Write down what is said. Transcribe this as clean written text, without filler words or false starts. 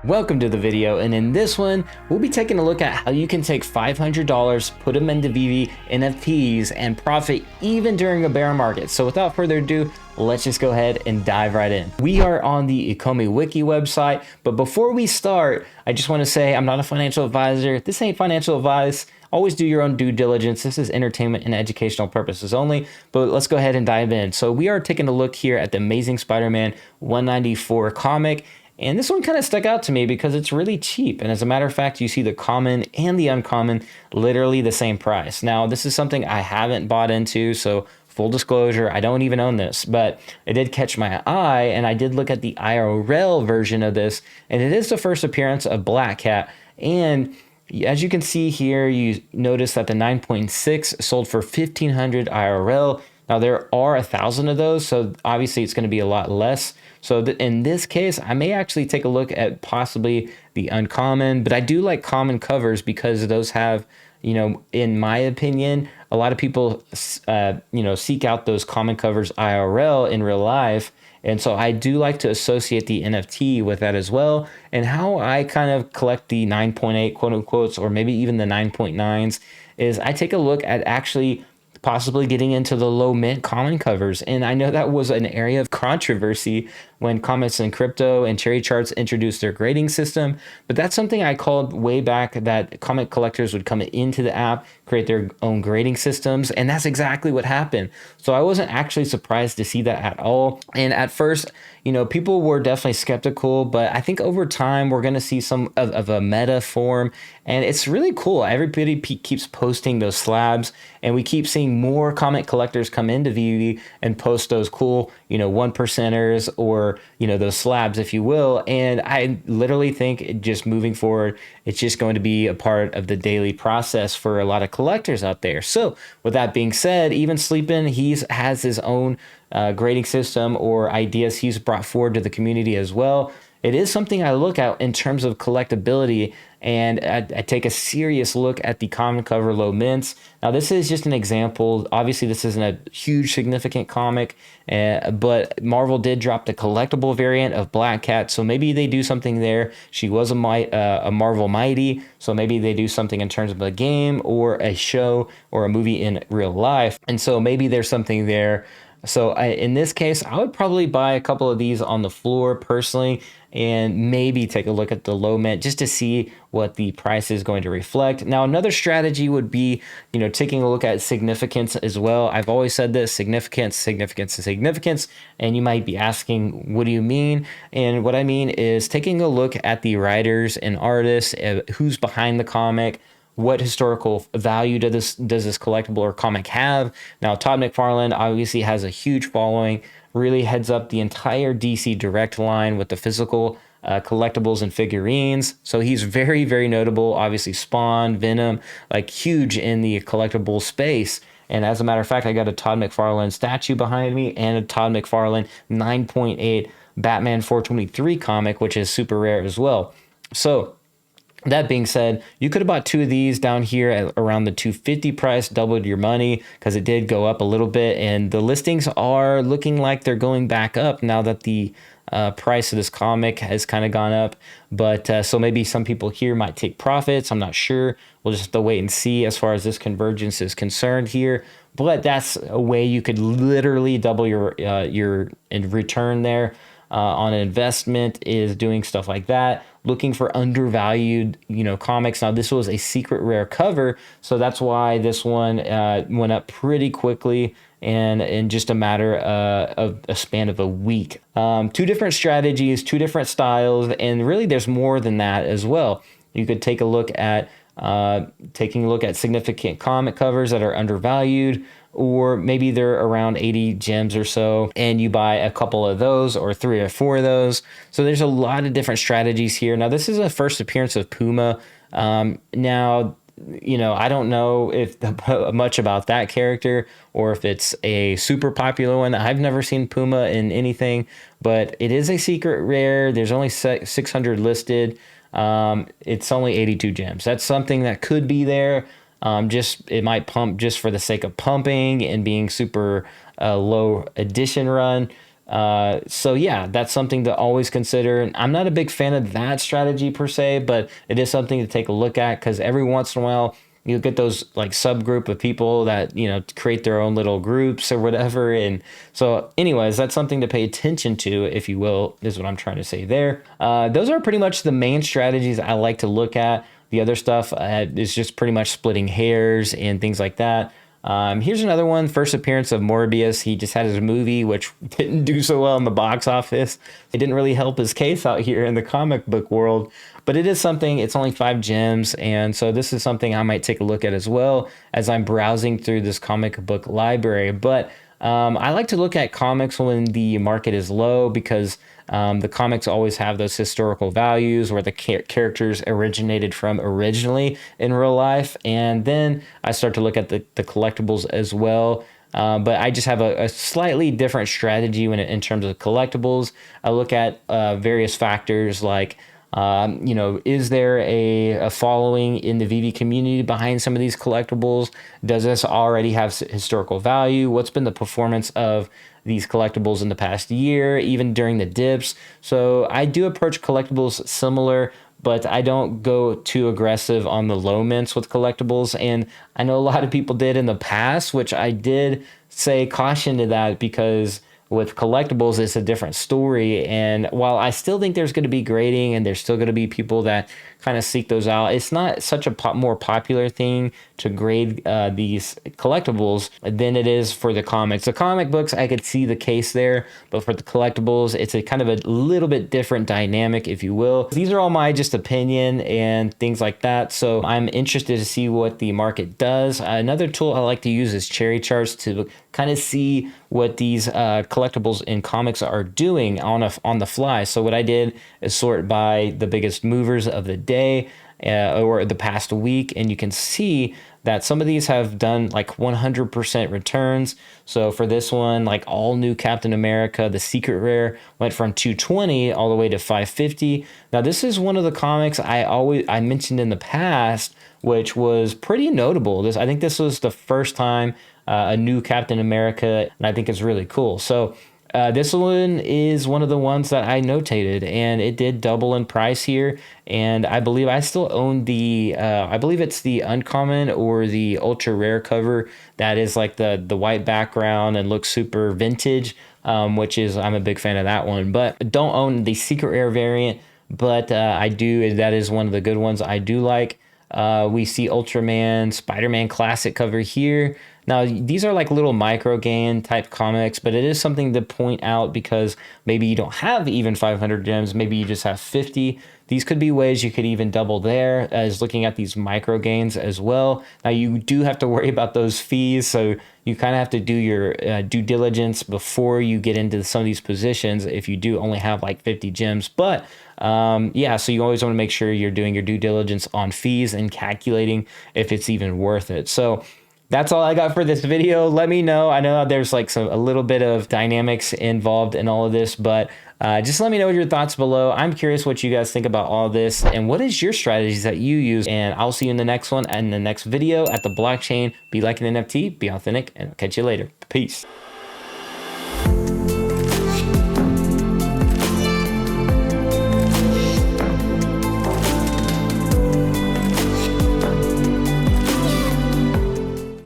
Welcome to the video, and in this one we'll be taking a look at how you can take $500, put them into VeVe NFTs and profit even during a bear market. So without further ado, let's just go ahead and dive right in. We are on the Ecomi Wiki website, but before we start, I just want to say I'm not a financial advisor. This ain't financial advice. Always do your own due diligence. This is entertainment and educational purposes only, but let's go ahead and dive in. So we are taking a look here at the Amazing Spider-Man 194 comic. And this one kind of stuck out to me because it's really cheap. And as a matter of fact, you see the common and the uncommon literally the same price. Now, this is something I haven't bought into, so full disclosure, I don't even own this, but it did catch my eye, and I did look at the IRL version of this, and it is the first appearance of Black Cat. And as you can see here, you notice that the 9.6 sold for 1,500 IRL. Now, there are 1,000 of those, so obviously it's going to be a lot less. So in this case, I may actually take a look at possibly the uncommon, but I do like common covers because those have, you know, in my opinion, a lot of people, seek out those common covers IRL in real life. And so I do like to associate the NFT with that as well. And how I kind of collect the 9.8 quote unquote, or maybe even the 9.9s is I take a look at actually possibly getting into the low mint common covers. And I know that was an area of controversy when Comets and Crypto and Cherry Charts introduced their grading system, but that's something I called way back, that comic collectors would come into the app, create their own grading systems, and that's exactly what happened. So I wasn't actually surprised to see that at all. And at first, you know, people were definitely skeptical, but I think over time we're going to see some of a meta form, and it's really cool. Everybody keeps posting those slabs, and we keep seeing more comic collectors come into VeVe and post those cool, you know, 1%ers or, you know, those slabs, if you will. And I literally think just moving forward, it's just going to be a part of the daily process for a lot of collectors out there. So with that being said, even Sleepin', has his own grading system or ideas he's brought forward to the community as well. It is something I look at in terms of collectability, and I take a serious look at the common cover low mints. Now, this is just an example. Obviously, this isn't a huge significant comic, but Marvel did drop the collectible variant of Black Cat, so maybe they do something there. She was a Marvel Mighty, so maybe they do something in terms of a game or a show or a movie in real life, and so maybe there's something there. So in this case, I would probably buy a couple of these on the floor personally, and maybe take a look at the low mint just to see what the price is going to reflect. Now, another strategy would be, you know, taking a look at significance as well. I've always said this: significance, significance, and significance. And you might be asking, what do you mean? And what I mean is taking a look at the writers and artists, who's behind the comic. What historical value does this collectible or comic have? Now, Todd McFarlane obviously has a huge following, really heads up the entire DC Direct line with the physical collectibles and figurines. So he's very, very notable. Obviously, Spawn, Venom, like huge in the collectible space. And as a matter of fact, I got a Todd McFarlane statue behind me and a Todd McFarlane 9.8 Batman 423 comic, which is super rare as well. So that being said, you could have bought two of these down here at around the 250 price, doubled your money, because it did go up a little bit, and the listings are looking like they're going back up now that the price of this comic has kind of gone up. But so maybe some people here might take profits. I'm not sure. We'll just have to wait and see as far as this convergence is concerned here. But that's a way you could literally double your return there. On an investment, is doing stuff like that, looking for undervalued, you know, comics. Now, this was a secret rare cover, so that's why this one went up pretty quickly, and in just a matter of a span of a week. Two different strategies, two different styles, and really there's more than that as well. You could take a look at taking a look at significant comic covers that are undervalued, or maybe they're around 80 gems or so, and you buy a couple of those or 3 or 4 of those. So there's a lot of different strategies here. Now, this is a first appearance of Puma. Now, you know, I don't know if much about that character, or if it's a super popular one. I've never seen Puma in anything, but it is a secret rare. There's only 600 listed. It's only 82 gems. That's something that could be there. It might pump just for the sake of pumping and being super low edition run. So yeah, that's something to always consider. I'm not a big fan of that strategy per se, but it is something to take a look at, because every once in a while you'll get those like subgroup of people that, you know, create their own little groups or whatever. And so anyways, that's something to pay attention to, if you will, is what I'm trying to say there. Those are pretty much the main strategies I like to look at. The other stuff is just pretty much splitting hairs and things like that. Here's another one, first appearance of Morbius. He just had his movie, which didn't do so well in the box office. It didn't really help his case out here in the comic book world, but it is something. It's only 5 gems, and so this is something I might take a look at as well as I'm browsing through this comic book library. But I like to look at comics when the market is low, because the comics always have those historical values where the characters originated from originally in real life. And then I start to look at the collectibles as well. But I just have a slightly different strategy in terms of collectibles. I look at various factors like, you know, is there a following in the VeVe community behind some of these collectibles? Does this already have historical value? What's been the performance of these collectibles in the past year, even during the dips? So I do approach collectibles similar, but I don't go too aggressive on the low mints with collectibles. And I know a lot of people did in the past, which I did say caution to that, because with collectibles, it's a different story. And while I still think there's going to be grading and there's still going to be people that kind of seek those out, it's not such a more popular thing to grade these collectibles than it is for the comics. The comic books, I could see the case there, but for the collectibles, it's a kind of a little bit different dynamic, if you will. These are all my just opinion and things like that. So I'm interested to see what the market does. Another tool I like to use is cherry charts to kind of see what these collectibles in comics are doing on the fly. So what I did is sort by the biggest movers of the day or the past week, and you can see that some of these have done like 100% returns. So for this one, like all new Captain America, the secret rare went from 220 all the way to 550. Now this is one of the comics I mentioned in the past, which was pretty notable. I think this was the first time a new Captain America, and I think it's really cool. So this one is one of the ones that I notated, and it did double in price here. And I believe I still own the, I believe it's the uncommon or the ultra rare cover that is like the white background and looks super vintage, which is, I'm a big fan of that one. But I don't own the secret rare variant, but I do, that is one of the good ones I do like. We see Ultraman, SpiderMan classic cover here. Now, these are like little micro gain type comics, but it is something to point out because maybe you don't have even 500 gems, maybe you just have 50. These could be ways you could even double there, as looking at these micro gains as well. Now, you do have to worry about those fees, so you kind of have to do your due diligence before you get into some of these positions if you do only have like 50 gems. But yeah, so you always want to make sure you're doing your due diligence on fees and calculating if it's even worth it. So that's all I got for this video. Let me know. I know there's like a little bit of dynamics involved in all of this, but just let me know your thoughts below. I'm curious what you guys think about all of this and what is your strategies that you use. And I'll see you in the next one and the next video at the blockchain. Be like an NFT, be authentic, and I'll catch you later. Peace.